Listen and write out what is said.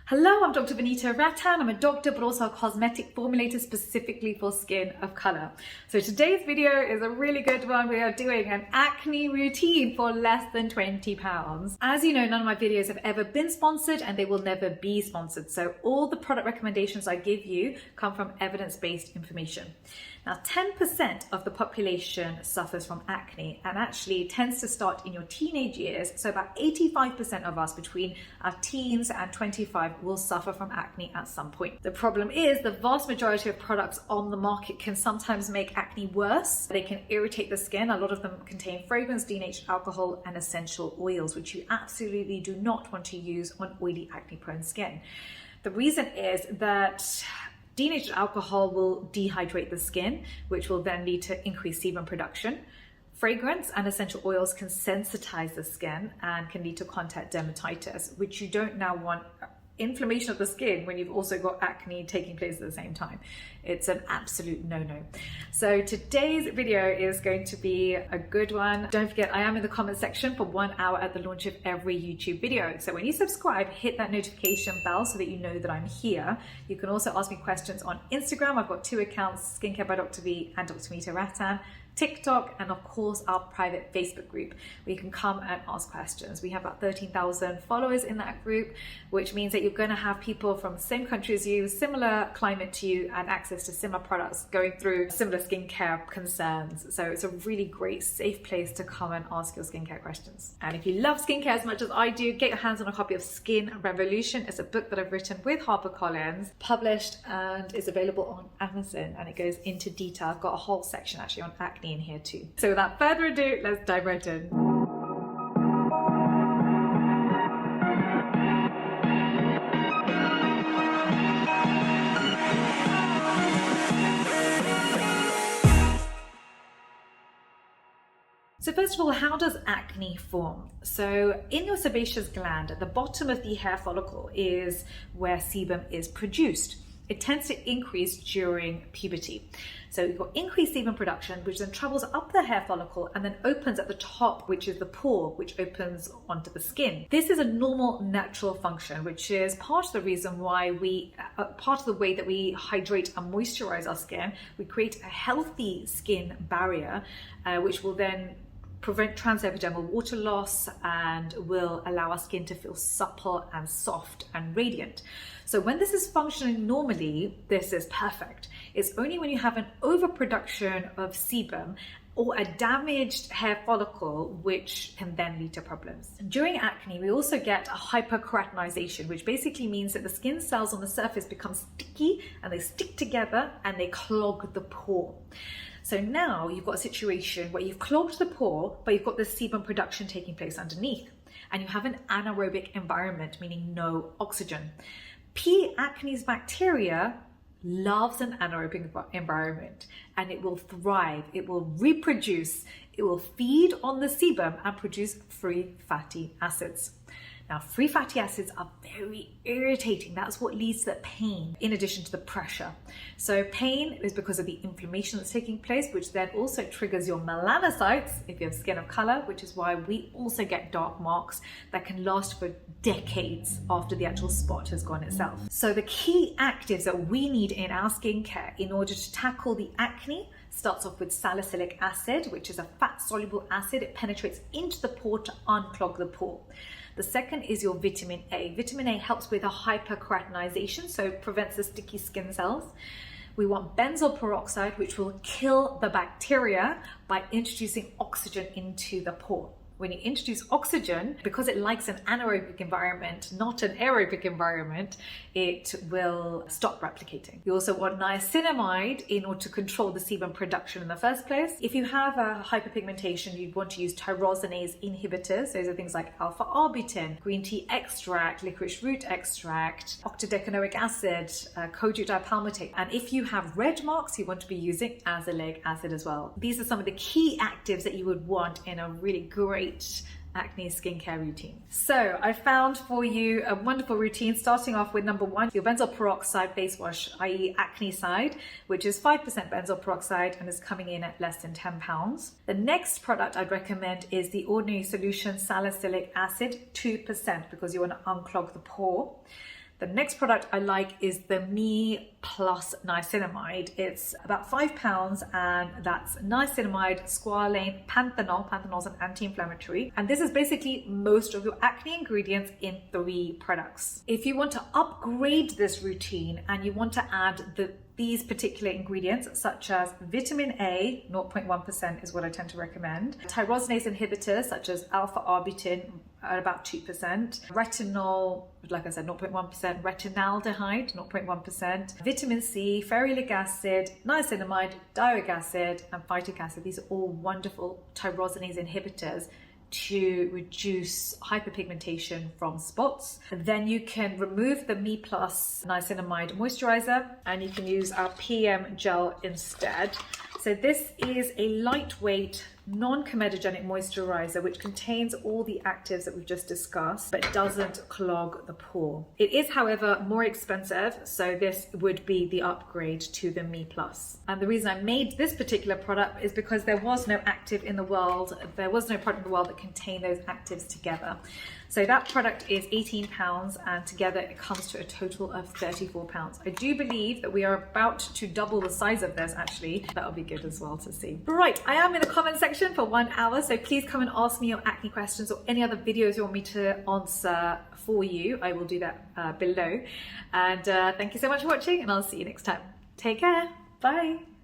Hello, I'm Dr. Vanita Rattan. I'm a doctor, but also a cosmetic formulator specifically for skin of color. So today's video is a really good one. We are doing an acne routine for less than £20. As you know, none of my videos have ever been sponsored and they will never be sponsored. So all the product recommendations I give you come from evidence-based information. Now, 10% of the population suffers from acne and actually tends to start in your teenage years. So about 85% of us between our teens and 25 will suffer from acne at some point. The problem is the vast majority of products on the market can sometimes make acne worse. They can irritate the skin. A lot of them contain fragrance, denatured alcohol, and essential oils, which you absolutely do not want to use on oily, acne-prone skin. The reason is that denatured alcohol will dehydrate the skin, which will then lead to increased sebum production. Fragrance and essential oils can sensitize the skin and can lead to contact dermatitis, which you don't now want inflammation of the skin when you've also got acne taking place at the same time. It's an absolute no-no. So today's video is going to be a good one. Don't forget, I am in the comment section for 1 hour at the launch of every YouTube video. So when you subscribe, hit that notification bell so that you know that I'm here. You can also ask me questions on Instagram. I've got 2 accounts, Skincare by Dr. V and Dr. Vanita Rattan, TikTok, and of course our private Facebook group where you can come and ask questions. We have about 13,000 followers in that group, which means that you're going to have people from the same country as you, similar climate to you, and access to similar products, going through similar skincare concerns. So it's a really great, safe place to come and ask your skincare questions. And if you love skincare as much as I do, get your hands on a copy of Skin Revolution. It's a book that I've written with HarperCollins, published and is available on Amazon, and it goes into detail. I've got a whole section actually on acne in here too. So without further ado, let's dive right in. So first of all, how does acne form? So in your sebaceous gland, at the bottom of the hair follicle is where sebum is produced. It tends to increase during puberty. So you've got increased sebum production, which then travels up the hair follicle and then opens at the top, which is the pore, which opens onto the skin. This is a normal, natural function, which is part of the reason why part of the way that we hydrate and moisturize our skin. We create a healthy skin barrier, which will then prevent transepidermal water loss and will allow our skin to feel supple and soft and radiant. So when this is functioning normally, this is perfect. It's only when you have an overproduction of sebum or a damaged hair follicle which can then lead to problems. During acne, we also get a hyperkeratinization, which basically means that the skin cells on the surface become sticky and they stick together and they clog the pore. So now you've got a situation where you've clogged the pore, but you've got the sebum production taking place underneath, and you have an anaerobic environment, meaning no oxygen. P. acnes bacteria loves an anaerobic environment, and it will thrive, it will reproduce, it will feed on the sebum and produce free fatty acids. Now, free fatty acids are very irritating. That's what leads to the pain, in addition to the pressure. So pain is because of the inflammation that's taking place, which then also triggers your melanocytes, if you have skin of color, which is why we also get dark marks that can last for decades after the actual spot has gone itself. So the key actives that we need in our skincare in order to tackle the acne starts off with salicylic acid, which is a fat-soluble acid. It penetrates into the pore to unclog the pore. The second is your vitamin A. Vitamin A helps with a hyperkeratinization, so it prevents the sticky skin cells. We want benzoyl peroxide, which will kill the bacteria by introducing oxygen into the pore. When you introduce oxygen, because it likes an anaerobic environment, not an aerobic environment, it will stop replicating. You also want niacinamide in order to control the sebum production in the first place. If you have a hyperpigmentation, you'd want to use tyrosinase inhibitors. Those are things like alpha-arbutin, green tea extract, licorice root extract, octadecanoic acid, kojic dipalmitate. And if you have red marks, you want to be using azelaic acid as well. These are some of the key actives that you would want in a really great acne skincare routine. So I found for you a wonderful routine, starting off with number 1, your benzoyl peroxide face wash, i.e. Acne Side, which is 5% benzoyl peroxide and is coming in at less than £10. The next product I'd recommend is the Ordinary Solution Salicylic Acid, 2%, because you want to unclog the pore. The next product I like is the Me Plus Niacinamide. It's about £5 and that's niacinamide, squalane, panthenol. Panthenol is an anti-inflammatory. And this is basically most of your acne ingredients in 3 products. If you want to upgrade this routine and you want to add these particular ingredients, such as vitamin A, 0.1% is what I tend to recommend, tyrosinase inhibitors such as alpha-arbutin at about 2%, retinol, like I said, 0.1%, retinaldehyde, 0.1%, vitamin C, ferulic acid, niacinamide, dioric acid, and phytic acid. These are all wonderful tyrosinase inhibitors to reduce hyperpigmentation from spots. And then you can remove the Me Plus Niacinamide Moisturiser and you can use our PM gel instead. So this is a lightweight, non-comedogenic moisturizer which contains all the actives that we've just discussed but doesn't clog the pore. It is, however, more expensive, so this would be the upgrade to the Me Plus. And the reason I made this particular product is because there was no active in the world, there was no product in the world that contained those actives together. So that product is £18 and together it comes to a total of £34. I do believe that we are about to double the size of this actually. That'll be good as well to see. Right, I am in the comment section for 1 hour, so please come and ask me your acne questions or any other videos you want me to answer for you. I will do that below. And thank you so much for watching and I'll see you next time. Take care. Bye.